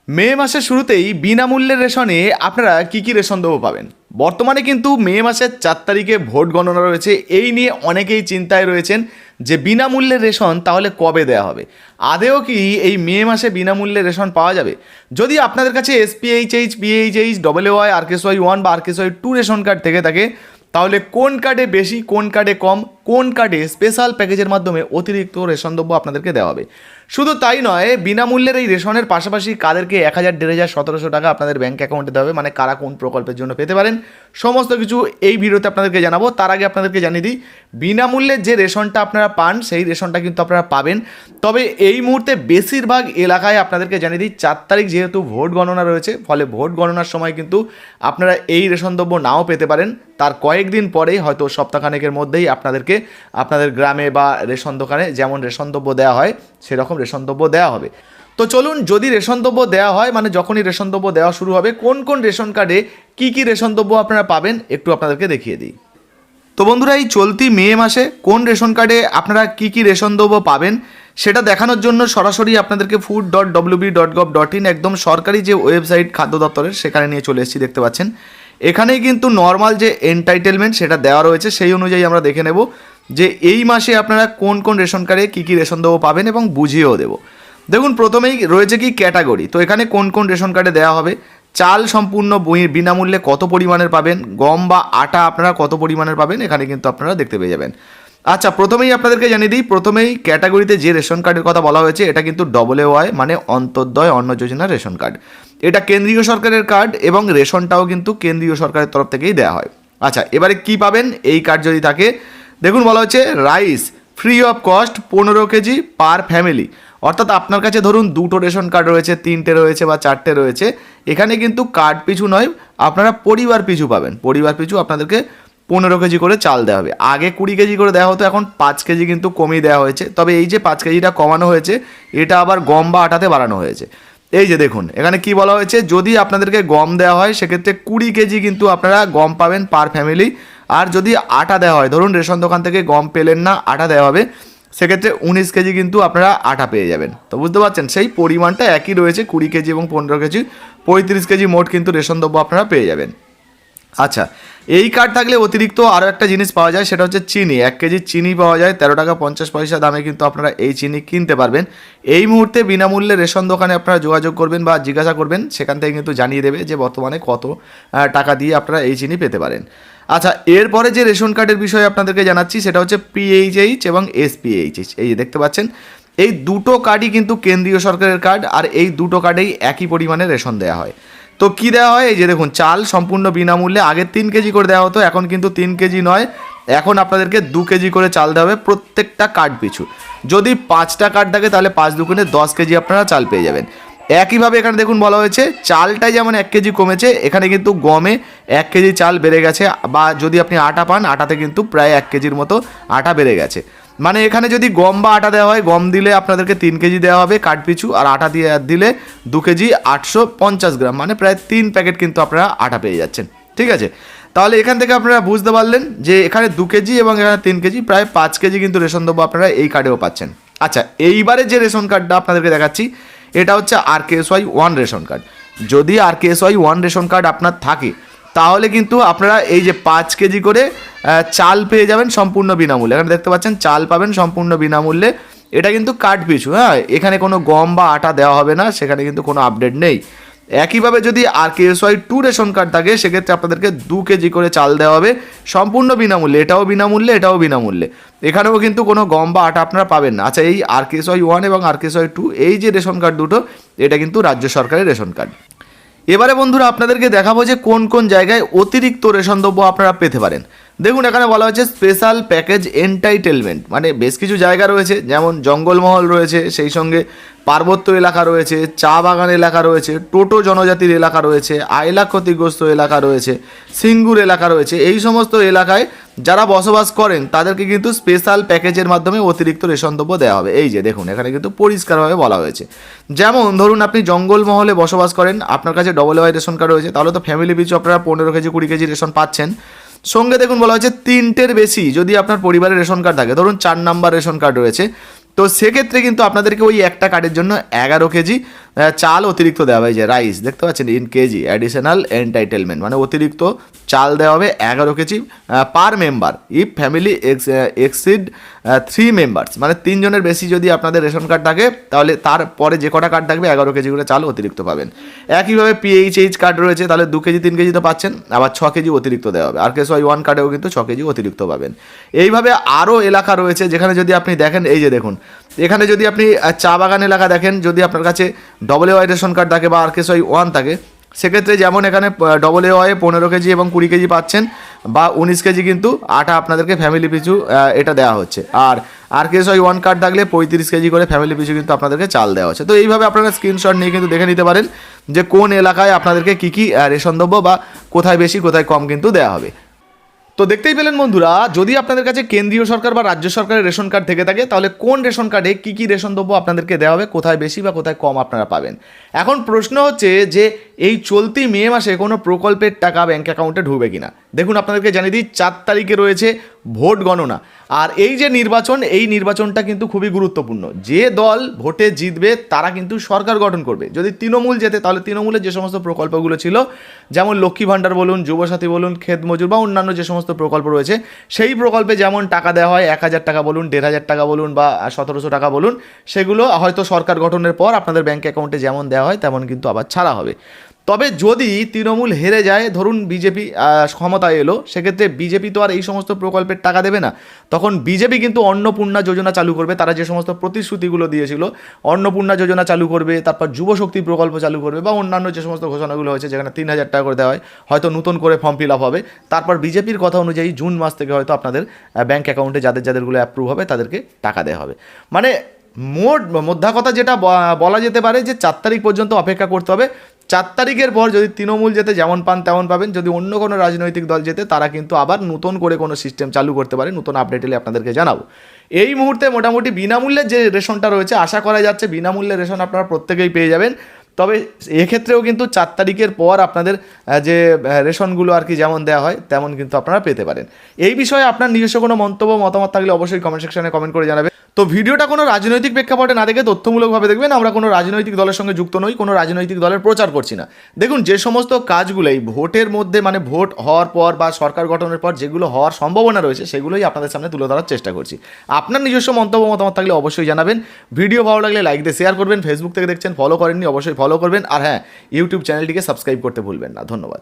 মে মাসের শুরুতেই বিনামূল্যের রেশনে আপনারা কী রেশন দেবো পাবেন। বর্তমানে কিন্তু মে মাসের 4 তারিখে ভোট গণনা রয়েছে। এই নিয়ে অনেকেই চিন্তায় রয়েছেন যে বিনামূল্যের রেশন তাহলে কবে দেওয়া হবে, আদেও কি এই মে মাসে বিনামূল্যে রেশন পাওয়া যাবে। যদি আপনাদের কাছে SPHH, PHH, WY, RKSY 1 বা RKSY 2 রেশন কার্ড থেকে থাকে, তাহলে কোন কার্ডে বেশি, কোন কার্ডে কম, কোন কার্ডে স্পেশাল প্যাকেজের মাধ্যমে অতিরিক্ত রেশন দ্রব্য আপনাদেরকে দেওয়া হবে। শুধু তাই নয়, বিনামূল্যের এই রেশনের পাশাপাশি কাদেরকে 1000, 1500, 1700 টাকা আপনাদের ব্যাঙ্ক অ্যাকাউন্টে দেওয়া হবে, মানে কারা কোন প্রকল্পের জন্য পেতে পারেন, সমস্ত কিছু এই ভিডিওতে আপনাদেরকে জানাবো। তার আগে আপনাদেরকে জানিয়ে দিই, বিনামূল্যের যে রেশনটা আপনারা পান সেই রেশনটা কিন্তু আপনারা পাবেন। তবে এই মুহূর্তে বেশিরভাগ এলাকায় আপনাদেরকে জানিয়ে দিই, 4 তারিখ যেহেতু ভোট গণনা রয়েছে, ফলে ভোট গণনার সময় কিন্তু আপনারা এই রেশন দ্রব্য নাও পেতে পারেন। তার কয়েকদিন পরেই, হয়তো সপ্তাহখানেকের মধ্যেই আপনাদেরকে আপনাদের গ্রামে বা রেশন দোকানে যেমন রেশন দ্রব্য দেওয়া হয় সেরকম রেশন দ্রব্য দেওয়া হবে। তো চলুন, যদি রেশন দ্রব্য দেওয়া হয়, মানে যখনই রেশন দ্রব্য দেওয়া শুরু হবে, কোন কোন রেশন কার্ডে কী রেশন দ্রব্য আপনারা পাবেন একটু আপনাদেরকে দেখিয়ে দিই। তো বন্ধুরা, এই চলতি মে মাসে কোন রেশন কার্ডে আপনারা কী রেশন দ্রব্য পাবেন সেটা দেখানোর জন্য সরাসরি আপনাদেরকে food.wb.gov.in একদম সরকারি যে ওয়েবসাইট খাদ্য দপ্তরের, সেখানে নিয়ে চলে এসেছি। দেখতে পাচ্ছেন এখানেই কিন্তু নর্মাল যে এনটাইটেলমেন্ট সেটা দেওয়া রয়েছে, সেই অনুযায়ী আমরা দেখে নেব যে এই মাসে আপনারা কোন কোন রেশন কার্ডে কী রেশন দ্রব্য পাবেন এবং বুঝিয়েও দেবো। দেখুন, প্রথমেই রয়েছে কি ক্যাটাগরি। তো এখানে কোন কোন রেশন কার্ডে দেওয়া হবে, চাল সম্পূর্ণ বিনামূল্যে কত পরিমাণের পাবেন, গম বা আটা আপনারা কত পরিমাণের পাবেন, এখানে কিন্তু আপনারা দেখতে পেয়ে যাবেন। আচ্ছা, প্রথমেই আপনাদেরকে জানিয়ে দিই, প্রথমেই ক্যাটাগরিতে যে রেশন কার্ডের কথা বলা হয়েছে এটা কিন্তু WY মানে অন্তর্দয় অন্ন যোজনার রেশন কার্ড। এটা কেন্দ্রীয় সরকারের কার্ড এবং রেশনটাও কিন্তু কেন্দ্রীয় সরকারের তরফ থেকেই দেওয়া হয়। আচ্ছা, এবারে কি পাবেন এই কার্ড যদি থাকে, দেখুন বলা হচ্ছে rice free of cost 15 KG per family. অর্থাৎ আপনার কাছে ধরুন 2টো রেশন কার্ড রয়েছে, 3টে রয়েছে বা 4টে রয়েছে, এখানে কিন্তু কার্ড পিছু নয়, আপনারা পরিবার পিছু পাবেন। পরিবার পিছু আপনাদেরকে 15 কেজি করে চাল দেওয়া হবে। আগে 20 কেজি করে দেওয়া হতো, এখন 5 কেজি কিন্তু কমিয়ে দেওয়া হয়েছে। তবে এই যে 5 কেজিটা কমানো হয়েছে, এটা আবার গম বা আটাতে বাড়ানো হয়েছে। এই যে দেখুন এখানে কি বলা হয়েছে, যদি আপনাদেরকে গম দেওয়া হয় সেক্ষেত্রে 20 কেজি কিন্তু আপনারা গম পাবেন পার ফ্যামিলি। আর যদি আটা দেওয়া হয়, ধরুন রেশন দোকান থেকে গম পেলেন না, আটা দেওয়া হবে, সেক্ষেত্রে 19 কেজি কিন্তু আপনারা আটা পেয়ে যাবেন। তো বুঝতে পারছেন, সেই পরিমাণটা একই রয়েছে, 20 কেজি এবং 15 কেজি, 35 কেজি মোট কিন্তু রেশন দ্রব্য আপনারা পেয়ে যাবেন। আচ্ছা, এই কার্ড থাকলে অতিরিক্ত আরও একটা জিনিস পাওয়া যায়, সেটা হচ্ছে চিনি। 1 কেজি চিনি পাওয়া যায় 13 টাকা 50 পয়সা দামে, কিন্তু আপনারা এই চিনি কিনতে পারবেন। এই মুহূর্তে বিনামূল্যে রেশন দোকানে আপনারা যোগাযোগ করবেন বা জিজ্ঞাসা করবেন, সেখান থেকে কিন্তু জানিয়ে দেবে যে বর্তমানে কত টাকা দিয়ে আপনারা এই চিনি পেতে পারেন। আচ্ছা, এরপরে যে রেশন কার্ডের বিষয়ে আপনাদেরকে জানাচ্ছি সেটা হচ্ছে PHH এবং SPHH। এই যে দেখতে পাচ্ছেন, এই দুটো কার্ডই কিন্তু কেন্দ্রীয় সরকারের কার্ড, আর এই দুটো কার্ডেই একই পরিমাণে রেশন দেওয়া হয়। তো কী দেওয়া হয়, এই যে দেখুন চাল সম্পূর্ণ বিনামূল্যে। আগে 3 কেজি করে দেওয়া হতো, এখন কিন্তু 3 কেজি নয়, এখন আপনাদেরকে 2 কেজি করে চাল দেওয়া হবে প্রত্যেকটা কার্ড পিছু। যদি 5টা কার্ড থাকে তাহলে 5 দুগুণে 10 কেজি আপনারা চাল পেয়ে যাবেন। একইভাবে এখানে দেখুন বলা হয়েছে চালটাই যেমন 1 কেজি কমেছে, এখানে কিন্তু গমে 1 কেজি চাল বেড়ে গেছে, বা যদি আপনি আটা পান, আটাতে কিন্তু প্রায় 1 কেজির মতো আটা বেড়ে গেছে। মানে এখানে যদি গম বা আটা দেওয়া হয়, গম দিলে আপনাদেরকে 3 কেজি দেওয়া হবে কার্ড পিছু, আর আটা দিয়ে দিলে 2 কেজি 850 গ্রাম, মানে প্রায় 3 প্যাকেট কিন্তু আপনারা আটা পেয়ে যাচ্ছেন। ঠিক আছে, তাহলে এখান থেকে আপনারা বুঝতে পারলেন যে এখানে 2 কেজি এবং এখানে 3 কেজি, প্রায় 5 কেজি কিন্তু রেশন দ্রব্য আপনারা এই কার্ডেও পাচ্ছেন। আচ্ছা, এইবারে যে রেশন কার্ডটা আপনাদেরকে দেখাচ্ছি এটা হচ্ছে RKSY 1 রেশন কার্ড। যদি RKSY 1 রেশন কার্ড আপনার থাকে, তাহলে কিন্তু আপনারা এই যে 5 কেজি করে চাল পেয়ে যাবেন সম্পূর্ণ বিনামূল্যে। এখানে দেখতে পাচ্ছেন চাল পাবেন সম্পূর্ণ বিনামূল্যে। এটা কিন্তু কার্ড পিছু, হ্যাঁ, এখানে কোনো গম বা আটা দেওয়া হবে না, সেখানে কিন্তু কোনো আপডেট নেই। একইভাবে যদি RKSY 2 রেশন কার্ড থাকে, সেক্ষেত্রে আপনাদেরকে 2 কেজি করে চাল দেওয়া হবে সম্পূর্ণ বিনামূল্যে। এটাও বিনামূল্যে, এটাও বিনামূল্যে, এখানেও কিন্তু কোনো গম বা আটা আপনারা পাবেন না। আচ্ছা, এই RKSY 1 এবং RKSY 2 এই যে রেশন কার্ড দুটো, এটা কিন্তু রাজ্য সরকারের রেশন কার্ড। এবারে বন্ধুরা আপনাদেরকে দেখাবো যে কোন কোন জায়গায় অতিরিক্ত রেশন দ্রব্য আপনারা পেতে পারেন। দেখুন এখানে বলা হচ্ছে স্পেশাল প্যাকেজ এন্টাইটেলমেন্ট, মানে বেশ কিছু জায়গা রয়েছে, যেমন জঙ্গলমহল রয়েছে, সেই সঙ্গে পার্বত্য এলাকা রয়েছে, চা বাগান এলাকা রয়েছে, টোটো জনজাতির এলাকা রয়েছে, আয়লা ক্ষতিগ্রস্ত এলাকা রয়েছে, সিঙ্গুর এলাকা রয়েছে। এই সমস্ত এলাকায় যারা বসবাস করেন তাদেরকে কিন্তু স্পেশাল প্যাকেজের মাধ্যমে অতিরিক্ত রেশন দ্রব্য দেওয়া হবে। এই যে দেখুন এখানে কিন্তু পরিষ্কারভাবে বলা হয়েছে, যেমন ধরুন আপনি জঙ্গলমহলে বসবাস করেন, আপনার কাছে WY রেশন কার্ড রয়েছে, তাহলে তো ফ্যামিলি পিছু আপনারা 15 কেজি 20 কেজি রেশন পাচ্ছেন। সঙ্গে দেখুন বলা হচ্ছে 3টের বেশি যদি আপনার পরিবারের রেশন কার্ড থাকে, ধরুন 4 নাম্বার রেশন কার্ড রয়েছে, তো সেক্ষেত্রে কিন্তু আপনাদেরকে ওই একটা কার্ডের জন্য 11 কেজি, চাল অতিরিক্ত দেওয়া হবে, এই যে রাইস দেখতে পাচ্ছেন ইন কেজি অ্যাডিশনাল এন্টাইটেলমেন্ট, মানে অতিরিক্ত চাল দেওয়া হবে 11 KG per member if family exceed 3 members, মানে 3 জনের বেশি যদি আপনাদের রেশন কার্ড থাকে তাহলে তারপরে যে কটা কার্ড থাকবে 11 কেজি করে চাল অতিরিক্ত পাবেন। একইভাবে পিএইচএইচ কার্ড রয়েছে, তাহলে 2 কেজি 3 কেজি তো পাচ্ছেন, আবার 6 কেজি অতিরিক্ত দেওয়া হবে। আর কেসওয়াই 1 কার্ডেও কিন্তু 6 কেজি অতিরিক্ত পাবেন। এইভাবে আরও এলাকা রয়েছে যেখানে যদি আপনি দেখেন, এই যে দেখুন এখানে যদি আপনি চা বাগান এলাকা দেখেন, যদি আপনার কাছে WY রেশন কার্ড থাকে বা RKSY 1 থাকে, সেক্ষেত্রে যেমন এখানে WY 15 কেজি এবং 20 কেজি পাচ্ছেন বা 19 কেজি কিন্তু আটা আপনাদেরকে ফ্যামিলি পিছু এটা দেওয়া হচ্ছে। আর RKSY 1 কার্ড থাকলে 35 কেজি করে ফ্যামিলি পিছু কিন্তু আপনাদেরকে চাল দেওয়া হচ্ছে। তো এইভাবে আপনারা স্ক্রিনশট নিয়ে কিন্তু দেখে নিতে পারেন যে কোন এলাকায় আপনাদেরকে কী কী রেশন দ্রব্য বা কোথায় বেশি কোথায় কম কিন্তু দেওয়া হবে। তো দেখতেই পেলেন বন্ধুরা, যদি আপনাদের কাছে কেন্দ্রীয় সরকার বা রাজ্য সরকারের রেশন কার্ড থেকে থাকে তাহলে কোন রেশন কার্ডে কী কী রেশন দ্রব্য আপনাদেরকে দেওয়া হবে, কোথায় বেশি বা কোথায় কম আপনারা পাবেন। এখন প্রশ্ন হচ্ছে যে এই চলতি মে মাসে কোনো প্রকল্পের টাকা ব্যাঙ্ক অ্যাকাউন্টে ঢুকবে কিনা। দেখুন আপনাদেরকে জানিয়ে দিই 4 তারিখে রয়েছে ভোট গণনা, আর এই যে নির্বাচন, এই নির্বাচনটা কিন্তু খুবই গুরুত্বপূর্ণ। যে দল ভোটে জিতবে তারা কিন্তু সরকার গঠন করবে। যদি তৃণমূল জেতে তাহলে তৃণমূলের যে সমস্ত প্রকল্পগুলো ছিল, যেমন লক্ষ্মী ভাণ্ডার বলুন, যুবসাথী বলুন, ক্ষেত মজুর বা অন্যান্য যে সমস্ত প্রকল্প রয়েছে, সেই প্রকল্পে যেমন টাকা দেওয়া হয় 1000 টাকা বলুন, 1500 টাকা বলুন বা 1700 টাকা বলুন, সেগুলো হয়তো সরকার গঠনের পর আপনাদের ব্যাঙ্ক অ্যাকাউন্টে যেমন দেওয়া হয় তেমন কিন্তু আবার ছাড়া হবে। তবে যদি তৃণমূল হেরে যায়, ধরুন বিজেপি ক্ষমতায় এলো, সেক্ষেত্রে বিজেপি তো আর এই সমস্ত প্রকল্পের টাকা দেবে না, তখন বিজেপি কিন্তু অন্নপূর্ণা যোজনা চালু করবে। তারা যে সমস্ত প্রতিশ্রুতিগুলো দিয়েছিল, অন্নপূর্ণা যোজনা চালু করবে, তারপর যুবশক্তি প্রকল্প চালু করবে বা অন্যান্য যে সমস্ত ঘোষণাগুলো হয়েছে যেখানে 3000 টাকা করে দেওয়া হয়, হয়তো নতুন করে ফর্ম ফিল আপ হবে। তারপর বিজেপির কথা অনুযায়ী জুন মাস থেকে হয়তো আপনাদের ব্যাঙ্ক অ্যাকাউন্টে যাদেরগুলো অ্যাপ্রুভ হবে তাদেরকে টাকা দেওয়া হবে। মানে মোদ্দা কথা যেটা বলা যেতে পারে যে 4 তারিখ পর্যন্ত অপেক্ষা করতে হবে। 4 তারিখের পর যদি তৃণমূল যেতে যেমন পান তেমন পাবেন, যদি অন্য কোনো রাজনৈতিক দল যেতে তারা কিন্তু আবার নতুন করে কোনো সিস্টেম চালু করতে পারে। নতুন আপডেট এলে আপনাদেরকে জানাবো। এই মুহূর্তে মোটামুটি বিনামূল্যের যে রেশনটা রয়েছে, আশা করা যাচ্ছে বিনামূল্যের রেশন আপনারা প্রত্যেকেই পেয়ে যাবেন। তবে এক্ষেত্রেও কিন্তু 4 তারিখের পর আপনাদের যে রেশনগুলো আর কি যেমন দেওয়া হয় তেমন কিন্তু আপনারা পেতে পারেন। এই বিষয়ে আপনার নিজস্ব কোনো মন্তব্য মতামত থাকলে অবশ্যই কমেন্ট সেকশনে কমেন্ট করে জানাবেন। তো ভিডিওটা কোনো রাজনৈতিক প্রেক্ষাপটে না দেখে তথ্যমূলকভাবে দেখবেন। আমরা কোনো রাজনৈতিক দলের সঙ্গে যুক্ত নই, কোনো রাজনৈতিক দলের প্রচার করছি না। দেখুন, যে সমস্ত কাজগুলোই ভোটের মধ্যে, মানে ভোট হওয়ার পর বা সরকার গঠনের পর যেগুলো হওয়ার সম্ভাবনা রয়েছে, সেগুলোই আপনাদের সামনে তুলে ধরার চেষ্টা করছি। আপনার নিজস্ব মন্তব্য মতামত থাকলে অবশ্যই জানাবেন। ভিডিও ভালো লাগলে লাইক দিয়ে শেয়ার করবেন। ফেসবুক থেকে দেখছেন, ফলো করেননি অবশ্যই ফলো করবেন। আর হ্যাঁ, ইউটিউব চ্যানেলটিকে সাবস্ক্রাইব করতে ভুলবেন না। ধন্যবাদ।